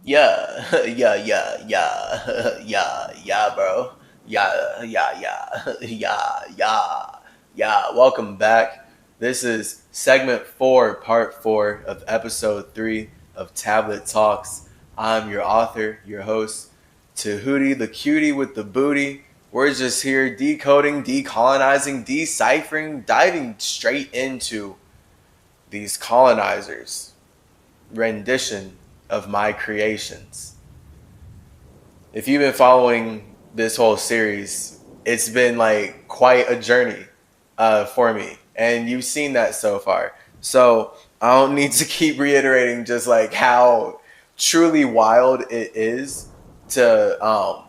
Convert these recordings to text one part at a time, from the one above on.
Yeah, yeah, bro. Yeah. Welcome back. This is segment 4, part 4 of episode 3 of Tablet Talks. I'm your author, your host, Tehuti, the cutie with the booty. We're just here decoding, decolonizing, deciphering, diving straight into these colonizers' rendition of my creations. If you've been following this whole series, it's been like quite a journey for me, and you've seen that so far. So I don't need to keep reiterating just like how truly wild it is to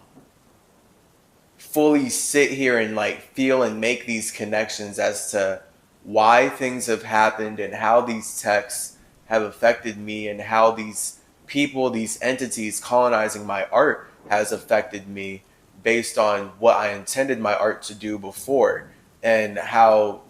fully sit here and like feel and make these connections as to why things have happened and how these texts have affected me and how these people, these entities colonizing my art has affected me based on what I intended my art to do before, and how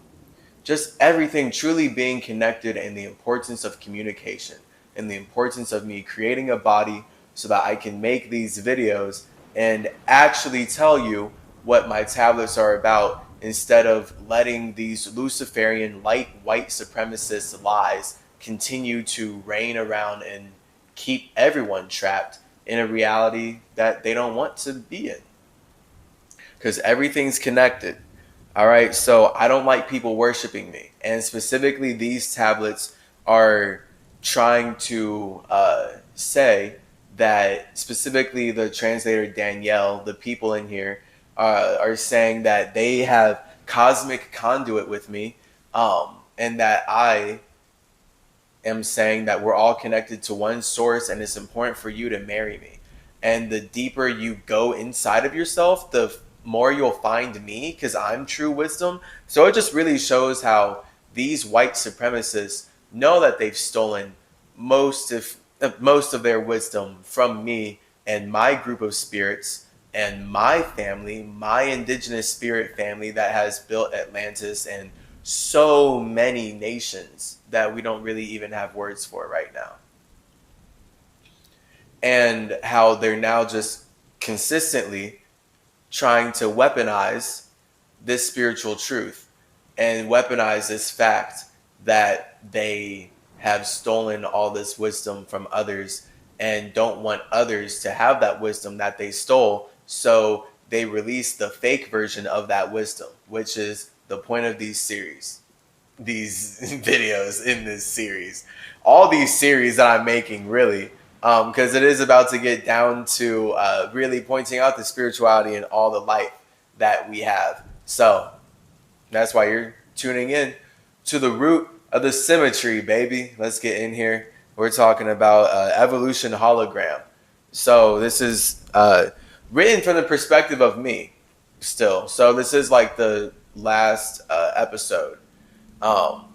just everything truly being connected, and the importance of communication and the importance of me creating a body so that I can make these videos and actually tell you what my tablets are about, instead of letting these Luciferian light white supremacist lies continue to reign around and keep everyone trapped in a reality that they don't want to be in. Because everything's connected. All right, so I don't like people worshiping me, and specifically, these tablets are trying to say that, specifically, the translator Danielle, the people in here are saying that they have cosmic conduit with me, and that I am saying that we're all connected to one source, and it's important for you to marry me. And the deeper you go inside of yourself, the more you'll find me, because I'm true wisdom. So it just really shows how these white supremacists know that they've stolen most of their wisdom from me and my group of spirits and my family, my indigenous spirit family that has built Atlantis and so many nations that we don't really even have words for right now. And how they're now just consistently trying to weaponize this spiritual truth and weaponize this fact that they have stolen all this wisdom from others and don't want others to have that wisdom that they stole. So they release the fake version of that wisdom, which is the point of these series, these videos in this series, all these series that I'm making, really, because it is about to get down to really pointing out the spirituality and all the light that we have. So that's why you're tuning in to the root of the symmetry, baby. Let's get in here. We're talking about evolution hologram. So this is written from the perspective of me still. So this is like the last episode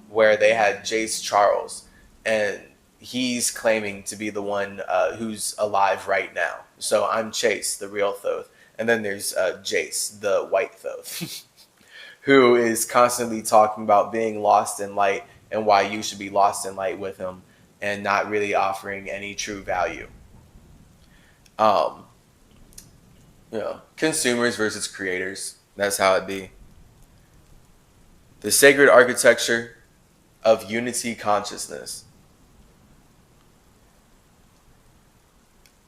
where they had Jace Charles, and he's claiming to be the one who's alive right now. So I'm Chase, the real Thoth, and then there's Jace, the white Thoth, who is constantly talking about being lost in light and why you should be lost in light with him, and not really offering any true value. Um, consumers versus creators. That's how it be. The sacred architecture of unity consciousness.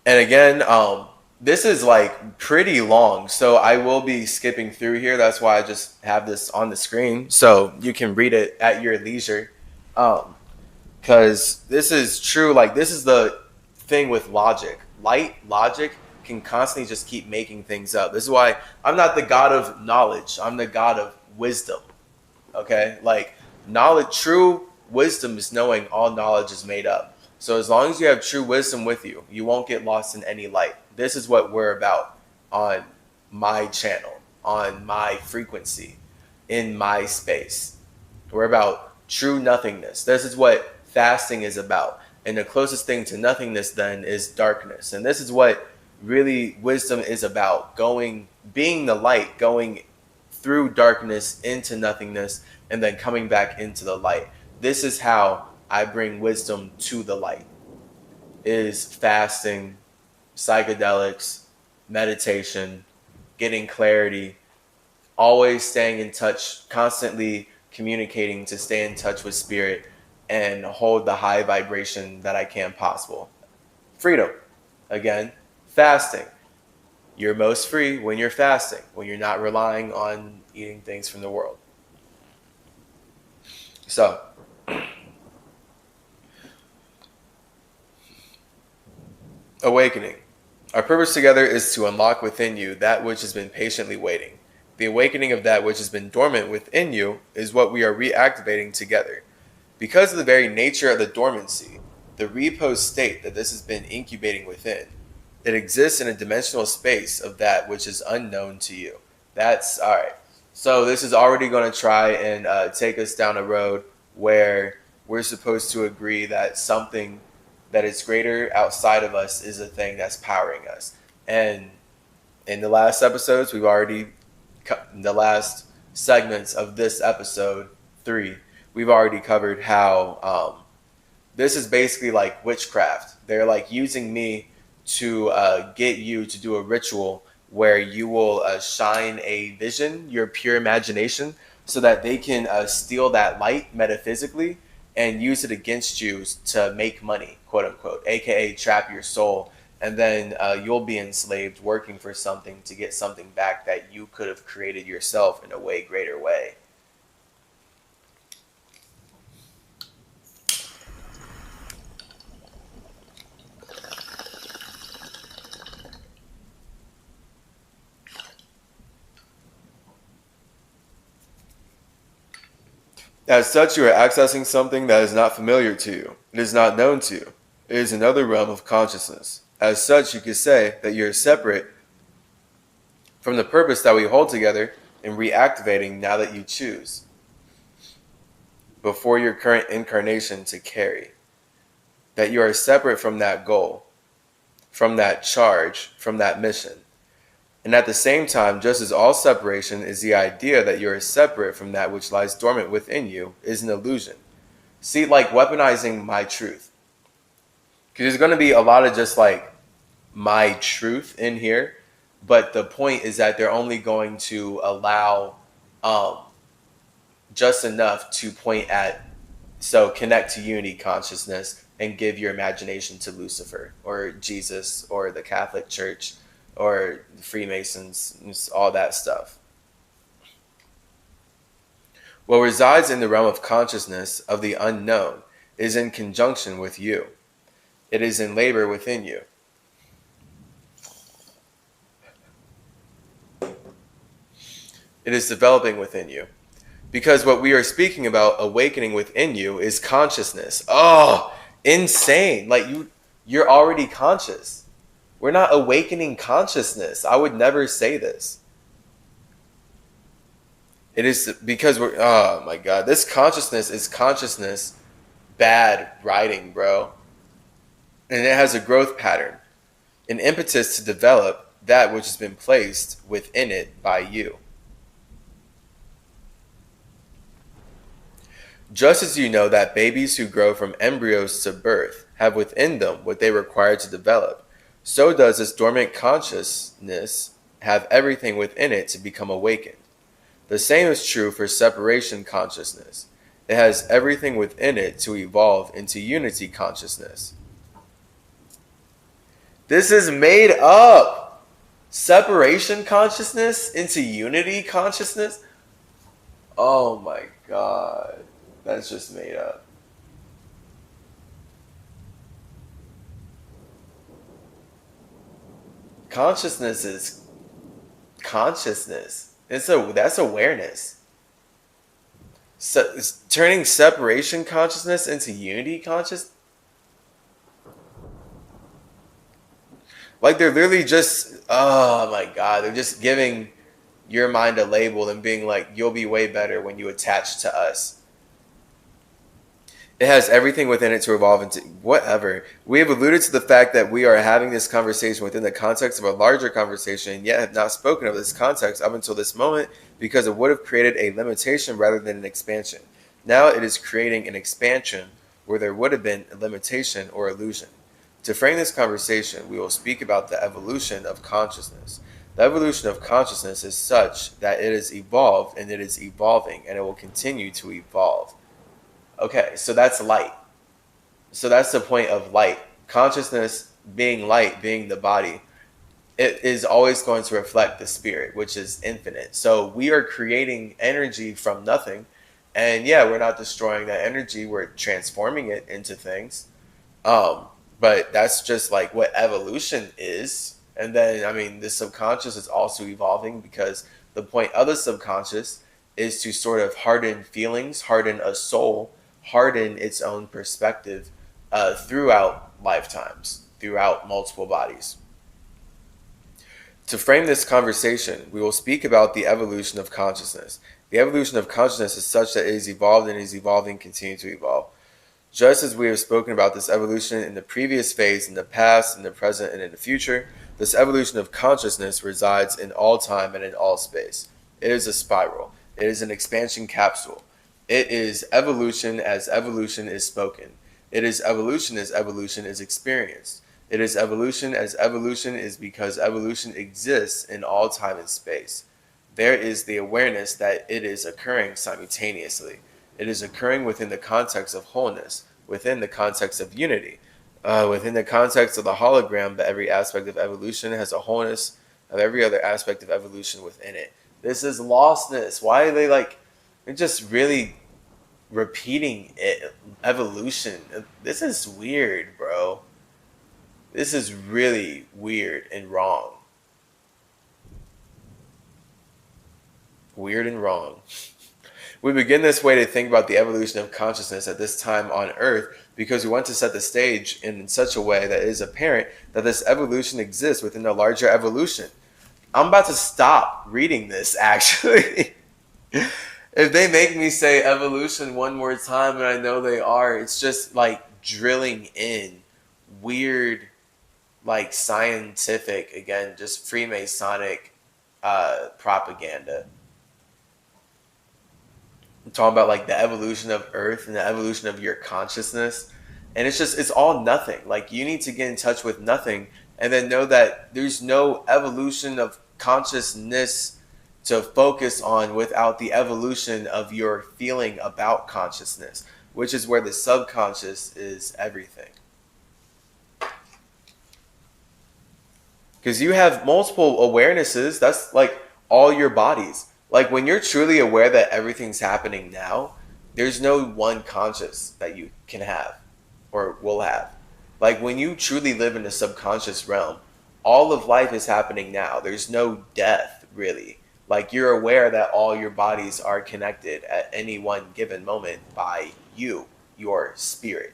And again, this is like pretty long, so I will be skipping through here. That's why I just have this on the screen, so you can read it at your leisure. Because this is true. Like, this is the thing with logic. Logic can constantly just keep making things up. This is why I'm not the god of knowledge. I'm the god of wisdom. Okay, like, knowledge, true wisdom is knowing all knowledge is made up. So as long as you have true wisdom with you, you won't get lost in any light. This is what we're about on my channel, on my frequency, in my space. We're about true nothingness. This is what fasting is about. And the closest thing to nothingness then is darkness. And this is what really wisdom is about. Being the light, going through darkness into nothingness, and then coming back into the light. This is how I bring wisdom to the light. is fasting, psychedelics, meditation, getting clarity, always staying in touch, constantly communicating to stay in touch with spirit and hold the high vibration that I can possible. Freedom. Again, fasting. You're most free when you're fasting, when you're not relying on eating things from the world. So, awakening. Our purpose together is to unlock within you that which has been patiently waiting. The awakening of that which has been dormant within you is what we are reactivating together. Because of the very nature of the dormancy, the repose state that this has been incubating within, it exists in a dimensional space of that which is unknown to you. That's all right. So this is already going to try and take us down a road where we're supposed to agree that something that is greater outside of us is a thing that's powering us. And in the last episodes, the last segments of this episode 3, we've already covered how this is basically like witchcraft. They're like using me to get you to do a ritual where you will shine a vision, your pure imagination, so that they can steal that light metaphysically and use it against you to make money, quote unquote, aka trap your soul. And then you'll be enslaved working for something to get something back that you could have created yourself in a way greater way. As such, you are accessing something that is not familiar to you. It is not known to you. It is another realm of consciousness. As such, you could say that you are separate from the purpose that we hold together in reactivating now that you choose, before your current incarnation to carry. That you are separate from that goal, from that charge, from that mission. And at the same time, just as all separation is the idea that you are separate from that which lies dormant within you, is an illusion. See, like weaponizing my truth. Because there's going to be a lot of just like my truth in here. But the point is that they're only going to allow just enough to point at, so connect to unity consciousness and give your imagination to Lucifer or Jesus or the Catholic Church or Freemasons, all that stuff. What resides in the realm of consciousness of the unknown is in conjunction with you. It is in labor within you. It is developing within you. Because what we are speaking about awakening within you is consciousness. Oh, insane. Like you're already conscious. We're not awakening consciousness. I would never say this. It is because oh my God, this consciousness is consciousness bad writing, bro. And it has a growth pattern, an impetus to develop that which has been placed within it by you. Just as you know that babies who grow from embryos to birth have within them what they require to develop, so does this dormant consciousness have everything within it to become awakened. The same is true for separation consciousness. It has everything within it to evolve into unity consciousness. This is made up. Separation consciousness into unity consciousness? Oh my God. That's just made up. Consciousness is consciousness. That's awareness. So it's turning separation consciousness into unity consciousness. Like they're literally just, oh my God, they're just giving your mind a label and being like, you'll be way better when you attach to us. It has everything within it to evolve into whatever. We have alluded to the fact that we are having this conversation within the context of a larger conversation, and yet have not spoken of this context up until this moment because it would have created a limitation rather than an expansion. Now it is creating an expansion where there would have been a limitation or illusion. To frame this conversation, we will speak about the evolution of consciousness. The evolution of consciousness is such that it has evolved and it is evolving and it will continue to evolve. Okay, so that's light. So that's the point of light. Consciousness being light, being the body, it is always going to reflect the spirit, which is infinite. So we are creating energy from nothing. And yeah, we're not destroying that energy, we're transforming it into things. Um, but that's just like what evolution is. And then, I mean, the subconscious is also evolving because the point of the subconscious is to sort of harden feelings, harden a soul, harden its own perspective throughout lifetimes, throughout multiple bodies. To frame this conversation, we will speak about the evolution of consciousness. The evolution of consciousness is such that it is evolved and is evolving, continue to evolve. Just as we have spoken about this evolution in the previous phase, in the past, in the present, and in the future, this evolution of consciousness resides in all time and in all space. It is a spiral. It is an expansion capsule. It is evolution as evolution is spoken. It is evolution as evolution is experienced. It is evolution as evolution is because evolution exists in all time and space. There is the awareness that it is occurring simultaneously. It is occurring within the context of wholeness, within the context of unity, within the context of the hologram, but every aspect of evolution has a wholeness of every other aspect of evolution within it. This is lostness. Why are they like, they're just really repeating it, evolution. This is weird, bro. This is really weird and wrong. Weird and wrong. We begin this way to think about the evolution of consciousness at this time on Earth because we want to set the stage in such a way that it is apparent that this evolution exists within a larger evolution. I'm about to stop reading this, actually. If they make me say evolution one more time, and I know they are, it's just like drilling in weird, like scientific, again, just Freemasonic propaganda. I'm talking about like the evolution of Earth and the evolution of your consciousness. And it's all nothing. Like you need to get in touch with nothing and then know that there's no evolution of consciousness to focus on without the evolution of your feeling about consciousness, which is where the subconscious is everything. Because you have multiple awarenesses, that's like all your bodies. Like when you're truly aware that everything's happening now, there's no one conscious that you can have or will have. Like when you truly live in the subconscious realm, all of life is happening now. There's no death, really. Like you're aware that all your bodies are connected at any one given moment by you, your spirit.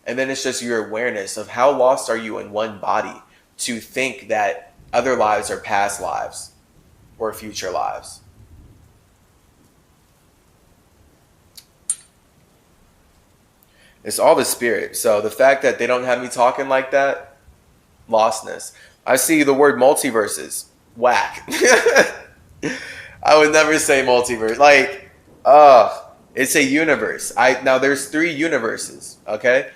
And then it's just your awareness of how lost are you in one body to think that other lives are past lives or future lives. It's all the spirit. So the fact that they don't have me talking like that, lostness. I see the word multiverses. Whack. I would never say multiverse. Like, it's a universe. Now there's 3 universes, okay?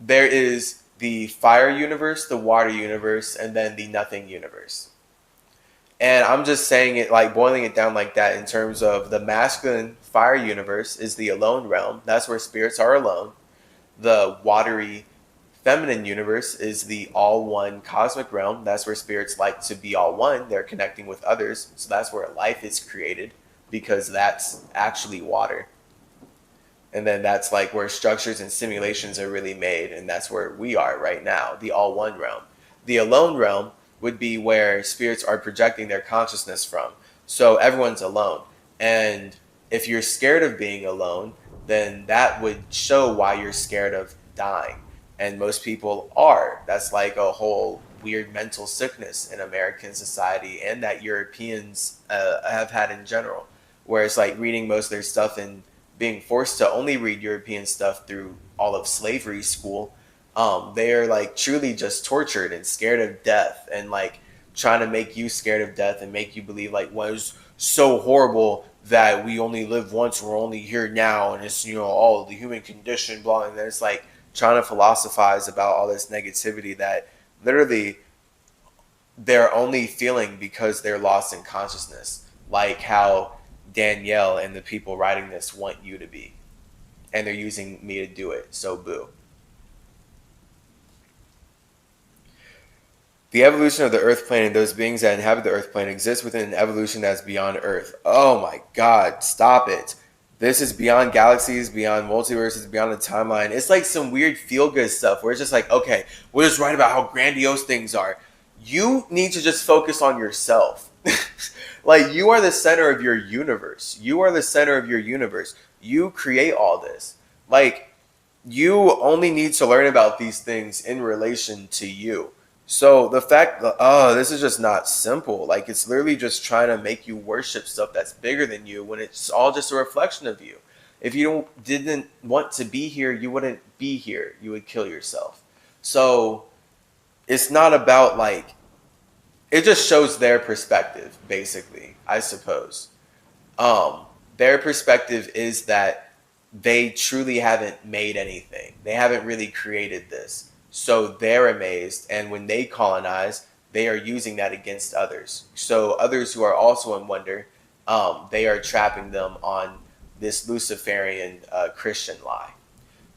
There is the fire universe, the water universe, and then the nothing universe. And I'm just saying it, like boiling it down like that in terms of the masculine fire universe is the alone realm. That's where spirits are alone. The watery feminine universe is the all one cosmic realm. That's where spirits like to be all one. They're connecting with others. So that's where life is created because that's actually water. And then that's like where structures and simulations are really made. And that's where we are right now, the all one realm. The alone realm would be where spirits are projecting their consciousness from. So everyone's alone. And if you're scared of being alone, then that would show why you're scared of dying. And most people are. That's like a whole weird mental sickness in American society and that Europeans have had in general. Where it's like reading most of their stuff and being forced to only read European stuff through all of slavery school. They are like truly just tortured and scared of death and like trying to make you scared of death and make you believe like what is so horrible that we only live once, we're only here now, and it's, you know, all the human condition, blah, and then it's like trying to philosophize about all this negativity that literally they're only feeling because they're lost in consciousness, like how Danielle and the people writing this want you to be, and they're using me to do it, so boo. The evolution of the earth plane and those beings that inhabit the earth plane exist within an evolution that's beyond earth. Oh my god, stop it. This is beyond galaxies, beyond multiverses, beyond the timeline. It's like some weird feel-good stuff where it's just like, okay, we'll just write about how grandiose things are. You need to just focus on yourself. Like, you are the center of your universe. You are the center of your universe. You create all this. Like, you only need to learn about these things in relation to you. So the fact that, this is just not simple. Like, it's literally just trying to make you worship stuff that's bigger than you when it's all just a reflection of you. If you didn't want to be here, you wouldn't be here. You would kill yourself. So it's not about, like, it just shows their perspective, basically, I suppose. Their perspective is that they truly haven't made anything. They haven't really created this. So they're amazed, and when they colonize, they are using that against others. So others who are also in wonder, they are trapping them on this Luciferian Christian lie.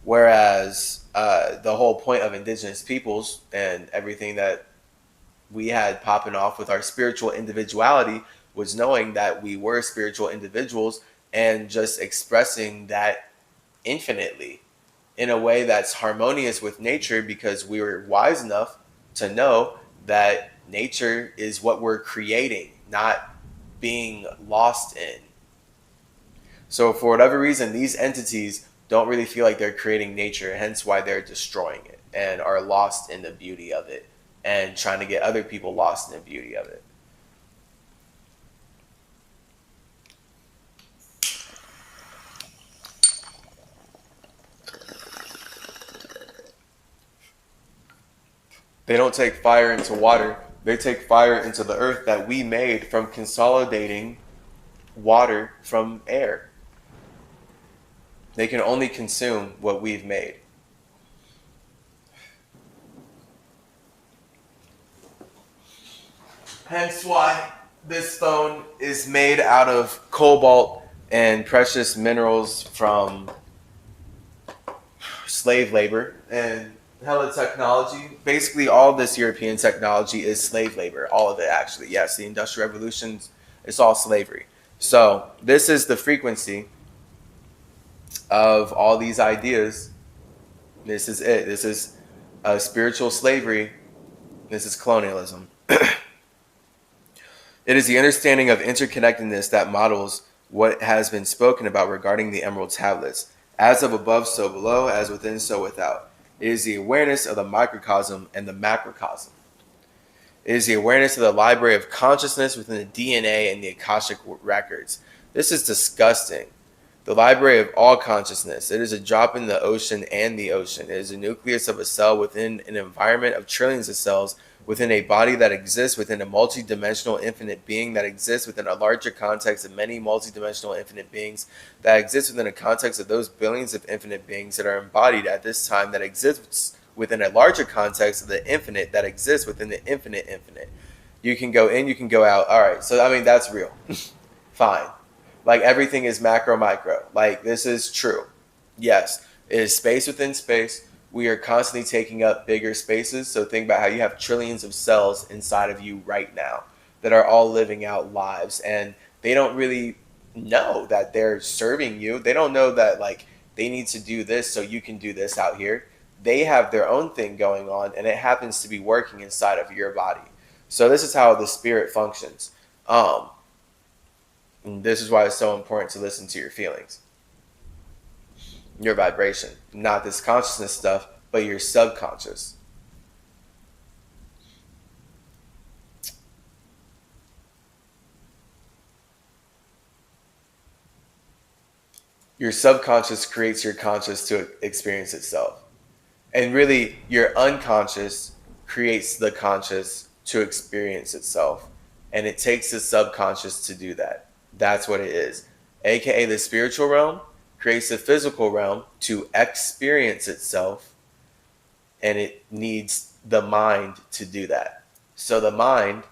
Whereas the whole point of indigenous peoples and everything that we had popping off with our spiritual individuality was knowing that we were spiritual individuals and just expressing that infinitely in a way that's harmonious with nature, because we were wise enough to know that nature is what we're creating, not being lost in. So for whatever reason, these entities don't really feel like they're creating nature, hence why they're destroying it and are lost in the beauty of it and trying to get other people lost in the beauty of it. They don't take fire into water. They take fire into the earth that we made from consolidating water from air. They can only consume what we've made. Hence why this phone is made out of cobalt and precious minerals from slave labor and hella technology. Basically, all this European technology is slave labor. All of it, actually. Yes, the Industrial Revolution, it's all slavery. So this is the frequency of all these ideas. This is it. This is spiritual slavery. This is colonialism. It is the understanding of interconnectedness that models what has been spoken about regarding the Emerald Tablets. As of above, so below, as within, so without. It is the awareness of the microcosm and the macrocosm. It is the awareness of the library of consciousness within the DNA and the Akashic records. This is disgusting. The library of all consciousness. It is a drop in the ocean and the ocean. It is the nucleus of a cell within an environment of trillions of cells, within a body that exists within a multidimensional infinite being that exists within a larger context of many multidimensional infinite beings that exist within a context of those billions of infinite beings that are embodied at this time that exists within a larger context of the infinite that exists within the infinite infinite. You can go in, you can go out. All right, so I mean, that's real. Fine. Like, everything is macro micro. Like, this is true. Yes, it is space within space. We are constantly taking up bigger spaces. So think about how you have trillions of cells inside of you right now that are all living out lives, and they don't really know that they're serving you. They don't know that, like, they need to do this so you can do this out here. They have their own thing going on, and it happens to be working inside of your body. So this is how the spirit functions. And this is why it's so important to listen to your feelings. Your vibration, not this consciousness stuff, but your subconscious. Your subconscious creates your conscious to experience itself. And really, your unconscious creates the conscious to experience itself. And it takes the subconscious to do that. That's what it is. AKA the spiritual realm creates the physical realm to experience itself, and it needs the mind to do that. So the mind,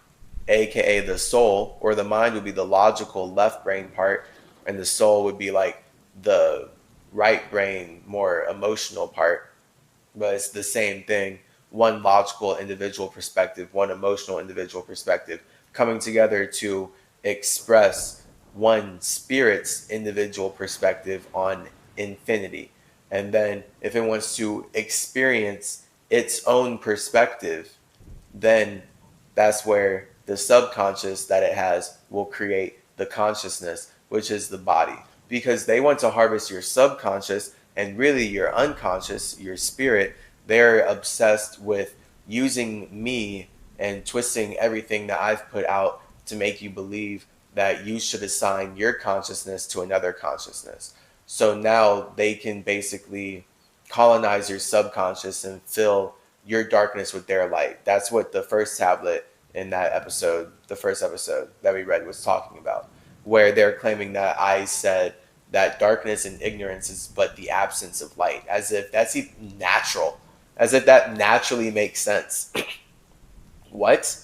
aka the soul, or the mind would be the logical left brain part, and the soul would be like the right brain, more emotional part. But it's the same thing. One logical individual perspective, one emotional individual perspective coming together to express one spirit's individual perspective on infinity. And then if it wants to experience its own perspective, then that's where the subconscious that it has will create the consciousness, which is the body. Because they want to harvest your subconscious and really your unconscious, your spirit. They're obsessed with using me and twisting everything that I've put out to make you believe that you should assign your consciousness to another consciousness. So now they can basically colonize your subconscious and fill your darkness with their light. That's what the first tablet in that episode, the first episode that we read, was talking about, where they're claiming that I said that darkness and ignorance is but the absence of light, as if that's even natural, as if that naturally makes sense. What?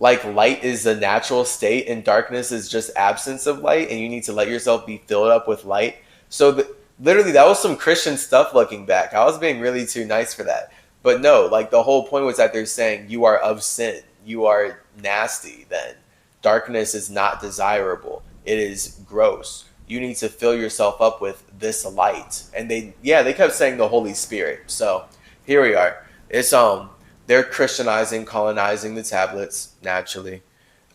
Like light is a natural state and darkness is just absence of light, and you need to let yourself be filled up with light. So literally that was some Christian stuff looking back. I was being really too nice for that. But no, like the whole point was that they're saying you are of sin. You are nasty then. Darkness is not desirable. It is gross. You need to fill yourself up with this light. And they kept saying the Holy Spirit. So here we are. It's they're Christianizing, colonizing the tablets naturally,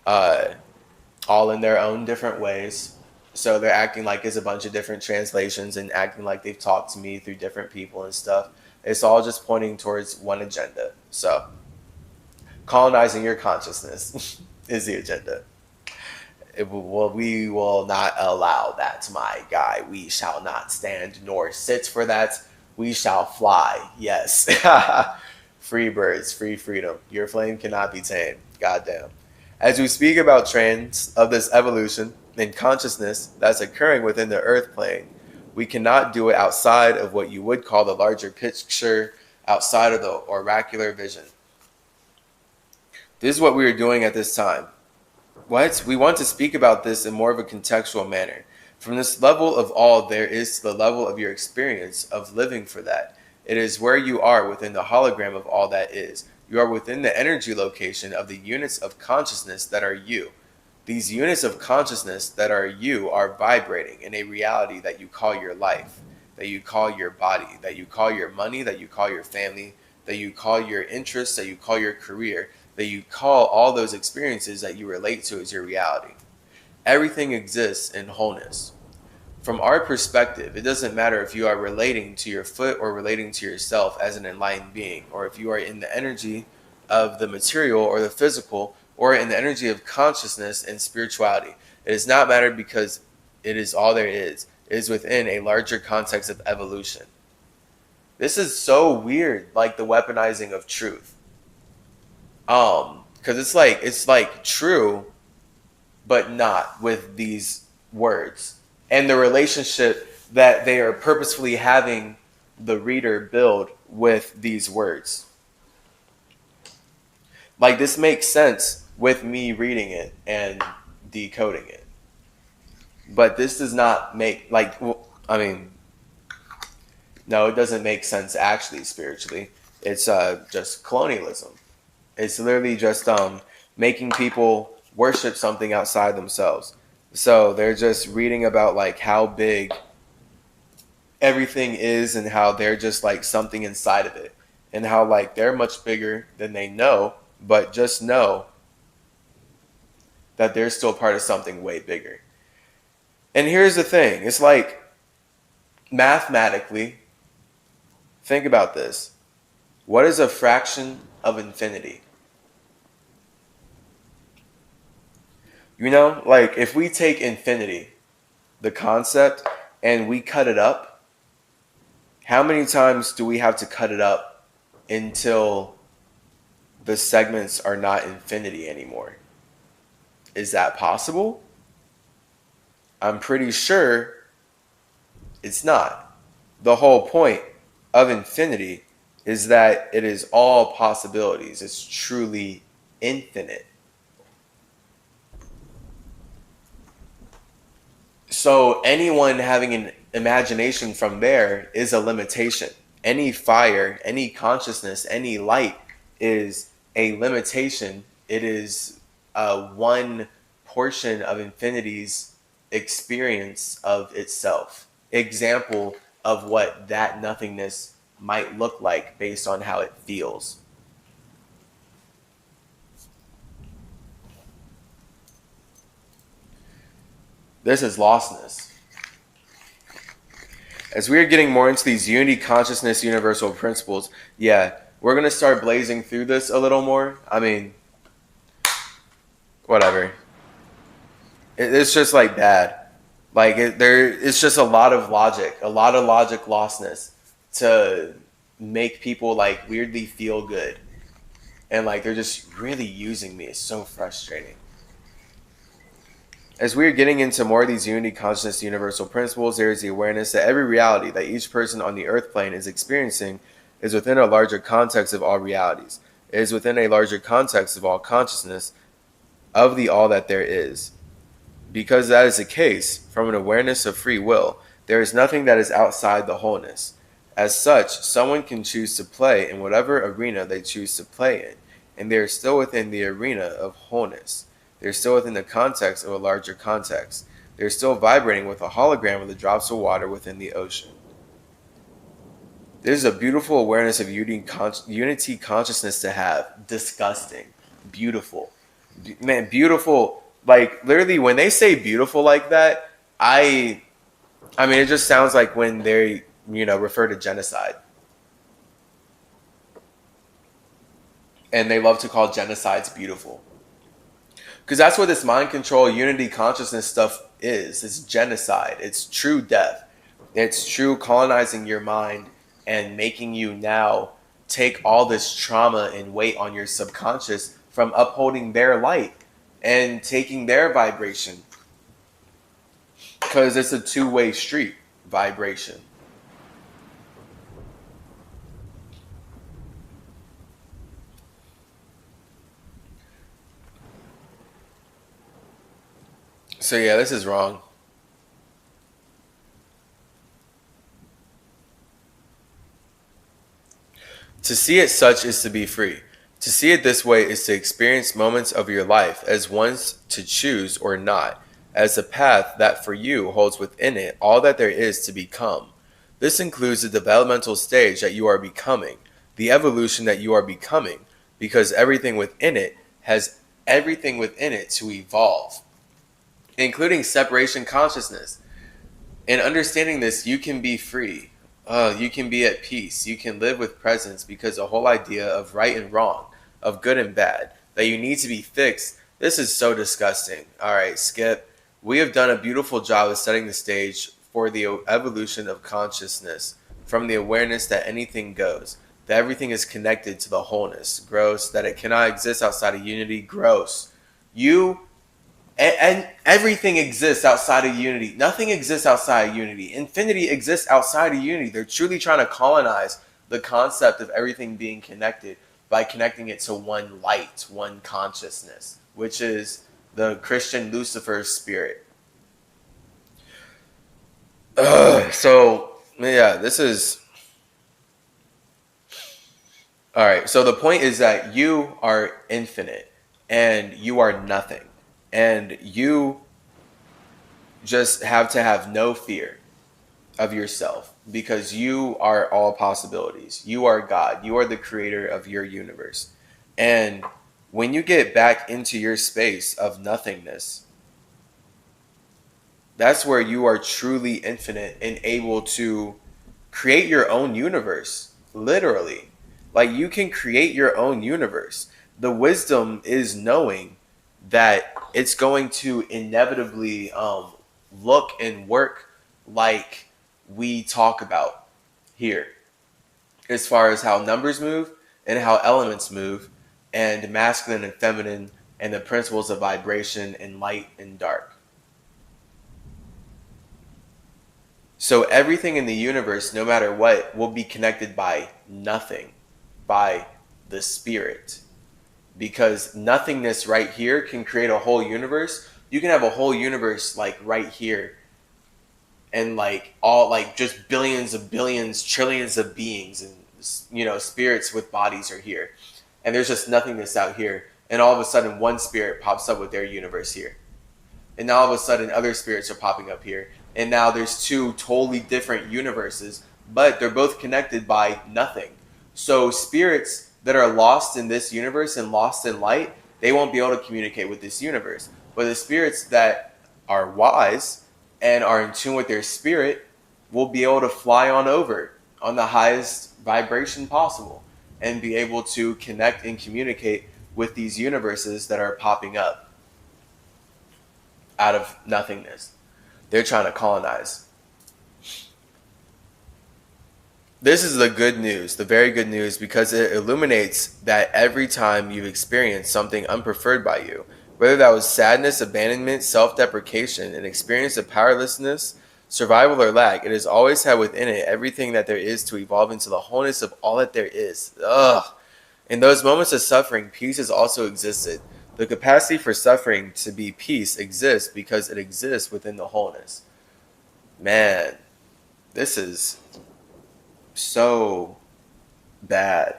all in their own different ways. So they're acting like it's a bunch of different translations and acting like they've talked to me through different people and stuff. It's all just pointing towards one agenda. So colonizing your consciousness is the agenda. We will not allow that, my guy. We shall not stand nor sit for that. We shall fly. Yes. Free birds, free freedom. Your flame cannot be tamed. Goddamn. As we speak about trends of this evolution in consciousness that's occurring within the earth plane, we cannot do it outside of what you would call the larger picture, outside of the oracular vision. This is what we are doing at this time. What? We want to speak about this in more of a contextual manner. From this level of all there is to the level of your experience of living for that. It is where you are within the hologram of all that is. You are within the energy location of the units of consciousness that are you. These units of consciousness that are you are vibrating in a reality that you call your life, that you call your body, that you call your money, that you call your family, that you call your interests, that you call your career, that you call all those experiences that you relate to as your reality. Everything exists in wholeness. From our perspective, it doesn't matter if you are relating to your foot or relating to yourself as an enlightened being, or if you are in the energy of the material or the physical, or in the energy of consciousness and spirituality. It does not matter because it is all there is. It is within a larger context of evolution. This is so weird, like the weaponizing of truth. Because it's like true, but not with these words. And the relationship that they are purposefully having the reader build with these words. Like this makes sense with me reading it and decoding it. But this does not make, no, it doesn't make sense actually spiritually. It's just colonialism. It's literally just making people worship something outside themselves. So they're just reading about like how big everything is and how they're just like something inside of it. And how like they're much bigger than they know, but just know that they're still part of something way bigger. And here's the thing. It's like mathematically, think about this. What is a fraction of infinity? You know, like if we take infinity, the concept, and we cut it up, how many times do we have to cut it up until the segments are not infinity anymore? Is that possible? I'm pretty sure it's not. The whole point of infinity is that it is all possibilities. It's truly infinite. So anyone having an imagination from there is a limitation. Any fire, any consciousness, any light is a limitation. It is one portion of infinity's experience of itself. Example of what that nothingness might look like based on how it feels. This is lostness. As we are getting more into these unity, consciousness, universal principles, yeah, we're going to start blazing through this a little more. I mean, whatever. It's just like bad. Like, it's just a lot of logic lostness to make people like weirdly feel good. And like, they're just really using me. It's so frustrating. As we are getting into more of these unity, consciousness, universal principles, there is the awareness that every reality that each person on the earth plane is experiencing is within a larger context of all realities. It is within a larger context of all consciousness, of the all that there is. Because that is the case, from an awareness of free will, there is nothing that is outside the wholeness. As such, someone can choose to play in whatever arena they choose to play in, and they are still within the arena of wholeness. They're still within the context of a larger context. They're still vibrating with a hologram of the drops of water within the ocean. This is a beautiful awareness of unity consciousness to have. Disgusting. Beautiful. Man, beautiful. Like, literally, when they say beautiful like that, I mean, it just sounds like when they, refer to genocide. And they love to call genocides beautiful. Because that's what this mind control, unity, consciousness stuff is. It's genocide. It's true death. It's true colonizing your mind and making you now take all this trauma and weight on your subconscious from upholding their light and taking their vibration. Because it's a two-way street, vibration. So yeah, this is wrong. To see it such is to be free. To see it this way is to experience moments of your life as ones to choose or not, as a path that for you holds within it all that there is to become. This includes the developmental stage that you are becoming, the evolution that you are becoming, because everything within it has everything within it to evolve, including separation consciousness. In understanding this, you can be free. You can be at peace. You can live with presence, because the whole idea of right and wrong, of good and bad, that you need to be fixed, this is so disgusting. All right, Skip. We have done a beautiful job of setting the stage for the evolution of consciousness, from the awareness that anything goes, that everything is connected to the wholeness, gross, that it cannot exist outside of unity, gross. And everything exists outside of unity. Nothing exists outside of unity. Infinity exists outside of unity. They're truly trying to colonize the concept of everything being connected by connecting it to one light, one consciousness, which is the Christian Lucifer's spirit. So, yeah, this is... All right, so the point is that you are infinite and you are nothing. And you just have to have no fear of yourself, because you are all possibilities. You are God. You are the creator of your universe. And when you get back into your space of nothingness, that's where you are truly infinite and able to create your own universe, literally. Like, you can create your own universe. The wisdom is knowing that it's going to inevitably look and work like we talk about here, as far as how numbers move and how elements move, and masculine and feminine, and the principles of vibration and light and dark. So everything in the universe, no matter what, will be connected by nothing. by the spirit. Because nothingness right here can create a whole universe. You can have a whole universe like right here, and like all like just billions of billions, trillions of beings, and spirits with bodies are here, and there's just nothingness out here, and all of a sudden one spirit pops up with their universe here, and now all of a sudden other spirits are popping up here, and now there's two totally different universes, but they're both connected by nothing. So spirits that are lost in this universe and lost in light, they won't be able to communicate with this universe. But the spirits that are wise and are in tune with their spirit will be able to fly on over on the highest vibration possible and be able to connect and communicate with these universes that are popping up out of nothingness. They're trying to colonize. This is the good news, the very good news, because it illuminates that every time you've experienced something unpreferred by you, whether that was sadness, abandonment, self-deprecation, an experience of powerlessness, survival, or lack, it has always had within it everything that there is to evolve into the wholeness of all that there is. Ugh. In those moments of suffering, peace has also existed. The capacity for suffering to be peace exists because it exists within the wholeness. Man, this is so bad.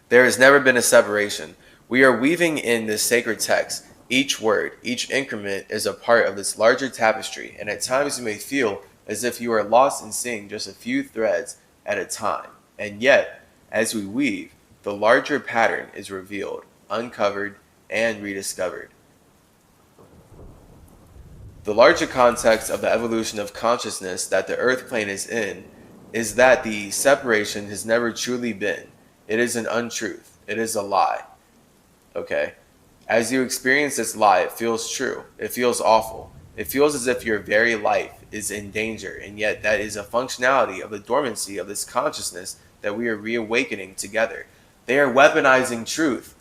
There has never been a separation. We are weaving in this sacred text. Each word, each increment is a part of this larger tapestry, and at times you may feel as if you are lost in seeing just a few threads at a time. And yet, as we weave, the larger pattern is revealed, uncovered, and rediscovered. The larger context of the evolution of consciousness that the earth plane is in is that the separation has never truly been. It is an untruth. It is a lie. Okay? As you experience this lie, it feels true. It feels awful. It feels as if your very life is in danger, and yet that is a functionality of the dormancy of this consciousness that we are reawakening together. They are weaponizing truth.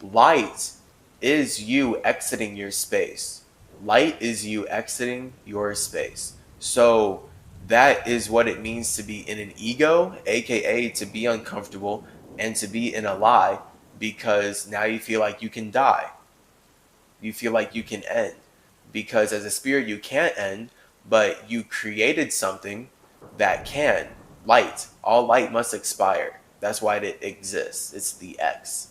Light is you exiting your space. Light is you exiting your space. So that is what it means to be in an ego, aka to be uncomfortable and to be in a lie, because now you feel like you can die. You feel like you can end. Because as a spirit you can't end, but you created something that can. Light. All light must expire. That's why it exists. It's the X.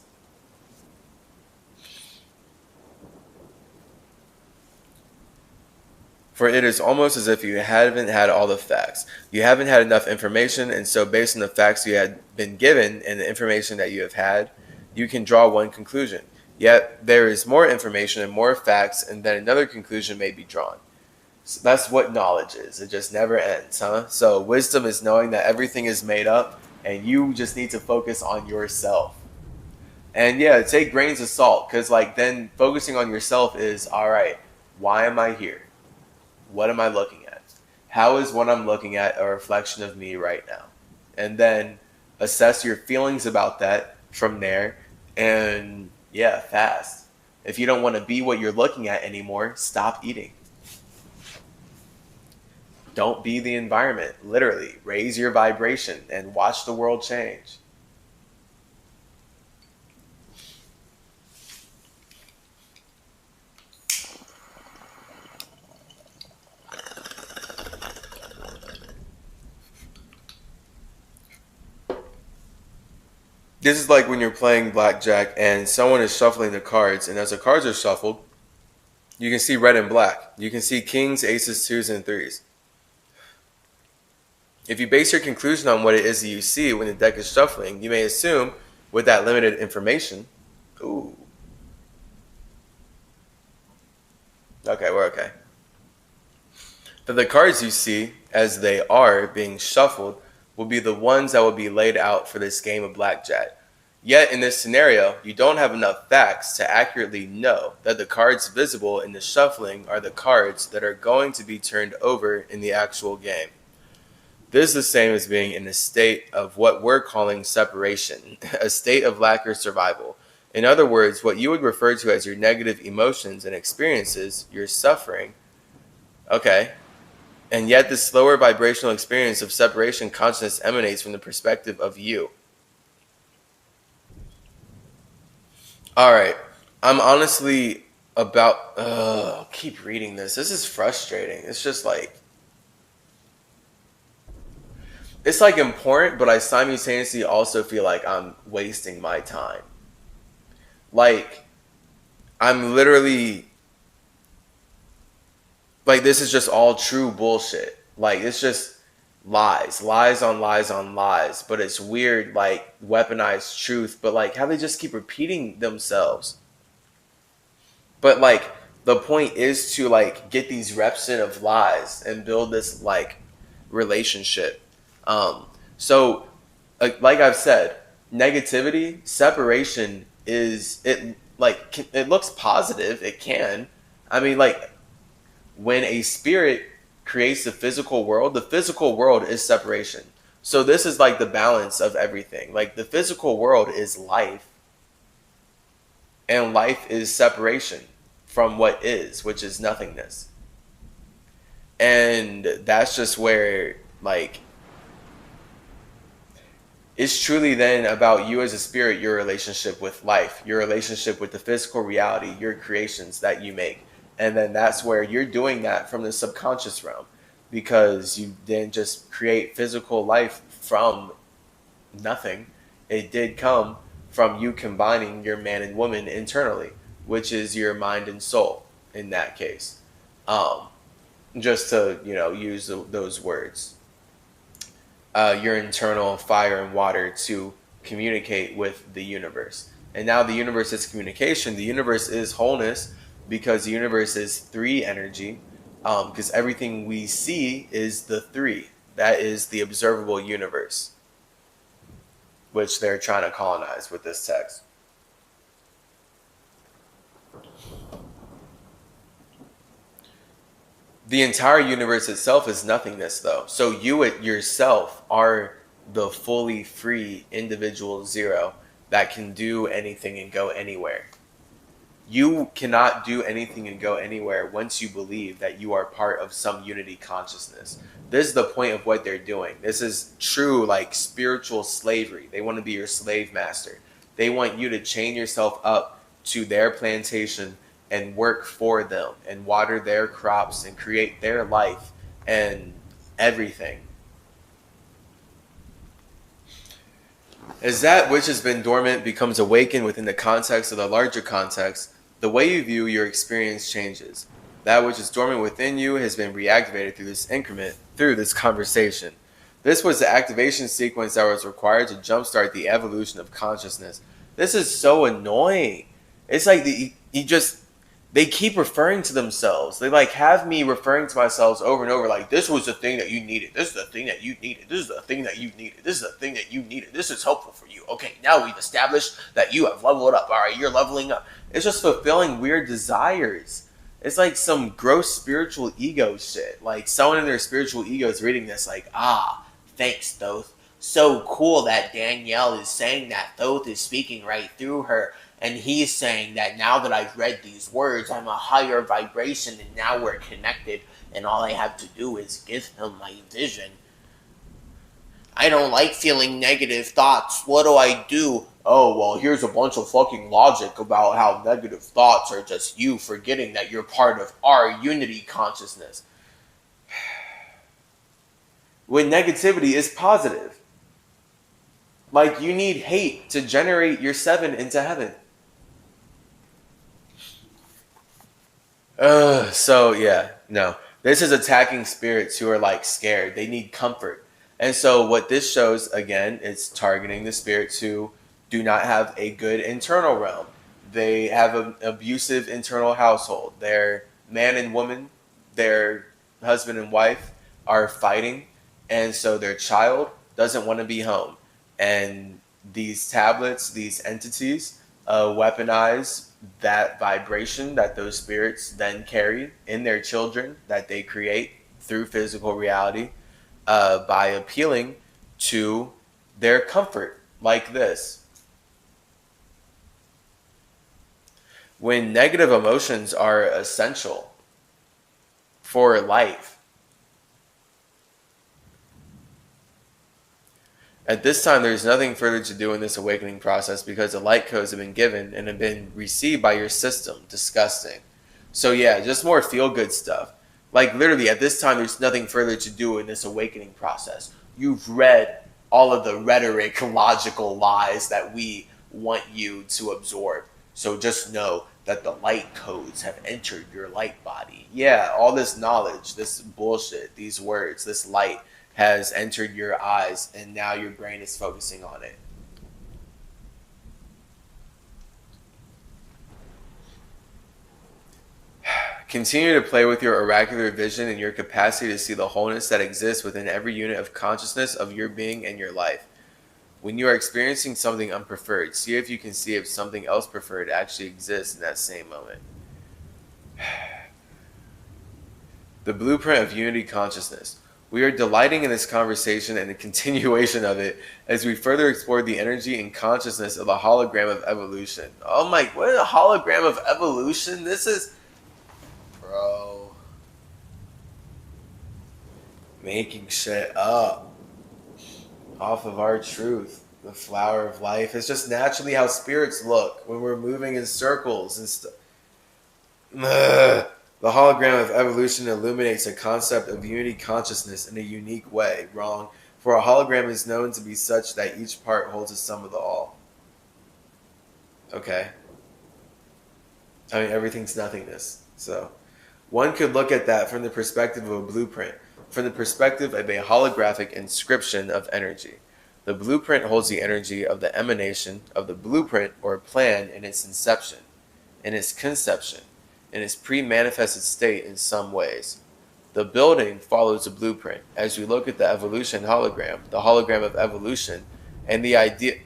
For it is almost as if you haven't had all the facts. You haven't had enough information, and so based on the facts you had been given and the information that you have had, you can draw one conclusion. Yet there is more information and more facts, and then another conclusion may be drawn. So that's what knowledge is. It just never ends, huh? So wisdom is knowing that everything is made up, and you just need to focus on yourself. And yeah, take grains of salt, because like then focusing on yourself is, all right, why am I here? What am I looking at? How is what I'm looking at a reflection of me right now? And then assess your feelings about that from there, and yeah, fast. If you don't want to be what you're looking at anymore, stop eating. Don't be the environment. Literally, raise your vibration and watch the world change. This is like when you're playing blackjack and someone is shuffling the cards, and as the cards are shuffled, you can see red and black. You can see kings, aces, twos, and threes. If you base your conclusion on what it is that you see when the deck is shuffling, you may assume, with that limited information, ooh. Okay, we're okay. That the cards you see, as they are being shuffled, will be the ones that will be laid out for this game of blackjack. Yet in this scenario, you don't have enough facts to accurately know that the cards visible in the shuffling are the cards that are going to be turned over in the actual game. This is the same as being in a state of what we're calling separation, a state of lack or survival. In other words, what you would refer to as your negative emotions and experiences, your suffering. Okay. And yet the slower vibrational experience of separation consciousness emanates from the perspective of you. All right. I'm honestly about. Keep reading this. This is frustrating. It's just like it's like important, but I simultaneously also feel like I'm wasting my time. Like I'm literally like this is just all true bullshit. Like it's just lies, lies on lies on lies. But it's weird, like weaponized truth. But like how they just keep repeating themselves. But like the point is to like get these reps in of lies and build this like relationship. Um, so like I've said, negativity, separation is it like it looks positive. It can. I mean, like when a spirit creates the physical world is separation. So this is like the balance of everything. Like the physical world is life, and life is separation from what is, which is nothingness. And that's just where like it's truly then about you as a spirit, your relationship with life, your relationship with the physical reality, your creations that you make. And then that's where you're doing that from the subconscious realm because you didn't just create physical life from nothing. It did come from you combining your man and woman internally, which is your mind and soul in that case. Um, just to, use those words. Your internal fire and water to communicate with the universe. And now the universe is communication. The universe is wholeness because the universe is three energy. Because everything we see is the three. That is the observable universe, which they're trying to colonize with this text. The entire universe itself is nothingness, though. So you yourself are the fully free individual zero that can do anything and go anywhere. You cannot do anything and go anywhere once you believe that you are part of some unity consciousness. This is the point of what they're doing. This is true, like spiritual slavery. They want to be your slave master. They want you to chain yourself up to their plantation and work for them and water their crops and create their life and everything. As that which has been dormant becomes awakened within the context of the larger context, the way you view your experience changes. That which is dormant within you has been reactivated through this increment, through this conversation. This was the activation sequence that was required to jumpstart the evolution of consciousness. This is so annoying. It's like they keep referring to themselves. They like have me referring to myself over and over like this was the thing that you needed. This is the thing that you needed. This is the thing that you needed. This is the thing that you needed. This is helpful for you. Okay, now we've established that you have leveled up. All right, you're leveling up. It's just fulfilling weird desires. It's like some gross spiritual ego shit. Like someone in their spiritual ego is reading this like, thanks, Thoth. So cool that Danielle is saying that Thoth is speaking right through her. And he's saying that now that I've read these words, I'm a higher vibration and now we're connected and all I have to do is give him my vision. I don't like feeling negative thoughts. What do I do? Oh, well, here's a bunch of fucking logic about how negative thoughts are just you forgetting that you're part of our unity consciousness. When negativity is positive. Like you need hate to generate your 7 into heaven. So yeah, no. This is attacking spirits who are like scared. They need comfort. And so what this shows again, it's targeting the spirits who do not have a good internal realm. They have an abusive internal household. Their man and woman, their husband and wife are fighting, and so their child doesn't want to be home. And these tablets, these entities, weaponize that vibration that those spirits then carry in their children that they create through physical reality by appealing to their comfort like this. When negative emotions are essential for life, At this time, there is nothing further to do in this awakening process because the light codes have been given and have been received by your system. Disgusting. So yeah, just more feel-good stuff. Like literally, at this time, there's nothing further to do in this awakening process. You've read all of the rhetoric, logical lies that we want you to absorb. So just know that the light codes have entered your light body. Yeah, all this knowledge, this bullshit, these words, this light has entered your eyes, and now your brain is focusing on it. Continue to play with your oracular vision and your capacity to see the wholeness that exists within every unit of consciousness of your being and your life. When you are experiencing something unpreferred, see if you can see if something else preferred actually exists in that same moment. The blueprint of unity consciousness. We are delighting in this conversation and the continuation of it as we further explore the energy and consciousness of the hologram of evolution. Oh my, what a hologram of evolution? This is, bro, making shit up off of our truth. The flower of life. It's just naturally how spirits look when we're moving in circles and stuff. The hologram of evolution illuminates a concept of unity consciousness in a unique way. Wrong. For a hologram is known to be such that each part holds a sum of the all. Okay. I mean, everything's nothingness. So one could look at that from the perspective of a blueprint, from the perspective of a holographic inscription of energy. The blueprint holds the energy of the emanation of the blueprint or plan in its inception, in its conception, in its pre-manifested state in some ways. The building follows the blueprint. As we look at the evolution hologram, the hologram of evolution, and the idea...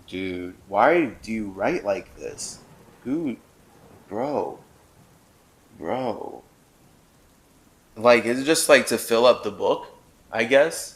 Dude, why do you write like this? Who... Bro. Like, is it just like to fill up the book? I guess.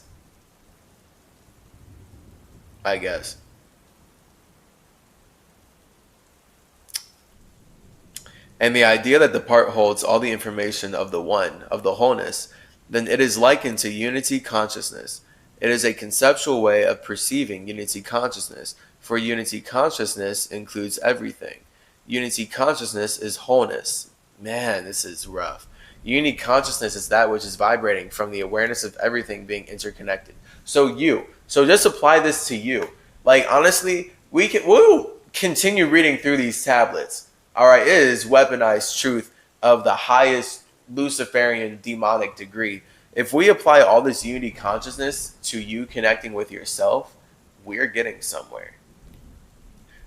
And the idea that the part holds all the information of the one, of the wholeness, then it is likened to unity consciousness. It is a conceptual way of perceiving unity consciousness, for unity consciousness includes everything. Unity consciousness is wholeness. Man, this is rough. Unity consciousness is that which is vibrating from the awareness of everything being interconnected. So just apply this to you. Like, honestly, we'll continue reading through these tablets. All right, it is weaponized truth of the highest Luciferian demonic degree. If we apply all this unity consciousness to you connecting with yourself, we're getting somewhere.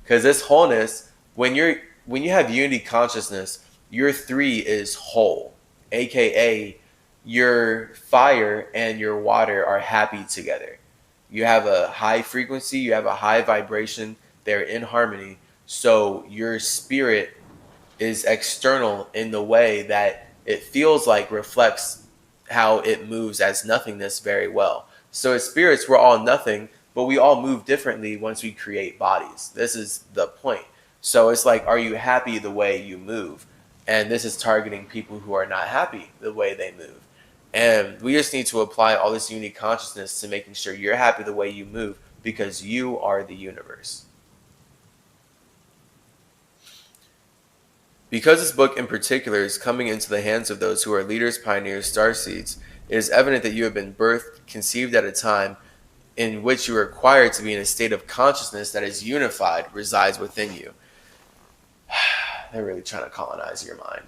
Because this wholeness, when you have unity consciousness, your three is whole, aka your fire and your water are happy together. You have a high frequency, you have a high vibration, they're in harmony. So your spirit is external in the way that it feels like reflects how it moves as nothingness very well. So as spirits, we're all nothing, but we all move differently once we create bodies. This is the point. So it's like, are you happy the way you move? And this is targeting people who are not happy the way they move. And we just need to apply all this unity consciousness to making sure you're happy the way you move, because you are the universe. Because this book in particular is coming into the hands of those who are leaders, pioneers, starseeds, it is evident that you have been birthed, conceived at a time in which you are required to be in a state of consciousness that is unified, resides within you. They're really trying to colonize your mind.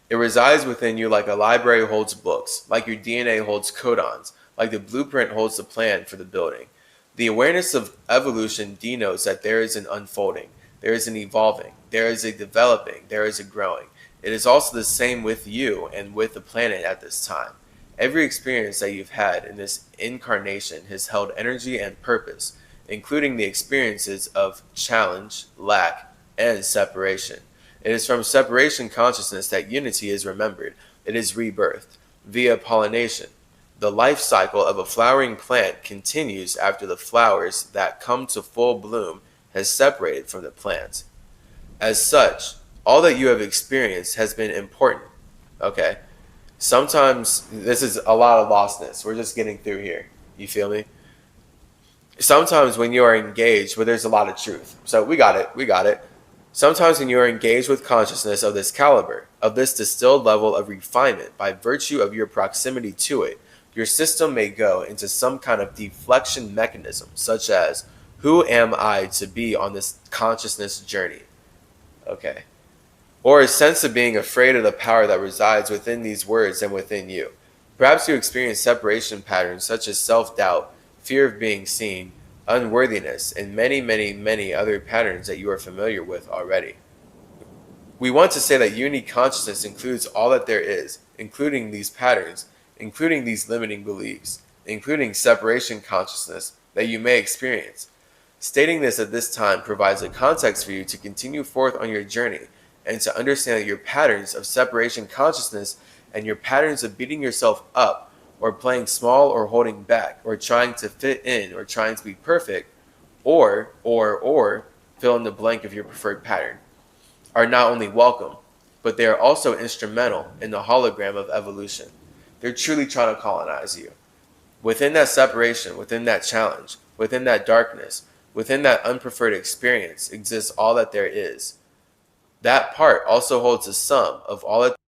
It resides within you like a library holds books, like your DNA holds codons, like the blueprint holds the plan for the building. The awareness of evolution denotes that there is an unfolding, there is an evolving, there is a developing, there is a growing. It is also the same with you and with the planet at this time. Every experience that you've had in this incarnation has held energy and purpose, including the experiences of challenge, lack, and separation. It is from separation consciousness that unity is remembered. It is rebirthed via pollination. The life cycle of a flowering plant continues after the flowers that come to full bloom has separated from the plant. As such, all that you have experienced has been important. Okay? Sometimes this is a lot of lostness. We're just getting through here. You feel me? Sometimes when you are engaged, well, there's a lot of truth. So we got it. Sometimes when you are engaged with consciousness of this caliber, of this distilled level of refinement, by virtue of your proximity to it, your system may go into some kind of deflection mechanism, such as, who am I to be on this consciousness journey? Okay. Or a sense of being afraid of the power that resides within these words and within you. Perhaps you experience separation patterns such as self-doubt, fear of being seen, unworthiness, and many other patterns that you are familiar with already. We want to say that unity consciousness includes all that there is, including these patterns, including these limiting beliefs, including separation consciousness that you may experience. Stating this at this time provides a context for you to continue forth on your journey and to understand that your patterns of separation consciousness and your patterns of beating yourself up or playing small or holding back or trying to fit in or trying to be perfect or fill in the blank of your preferred pattern are not only welcome, but they are also instrumental in the hologram of evolution. They're truly trying to colonize you. Within that separation, within that challenge, within that darkness, within that unpreferred experience exists all that there is. That part also holds the sum of all that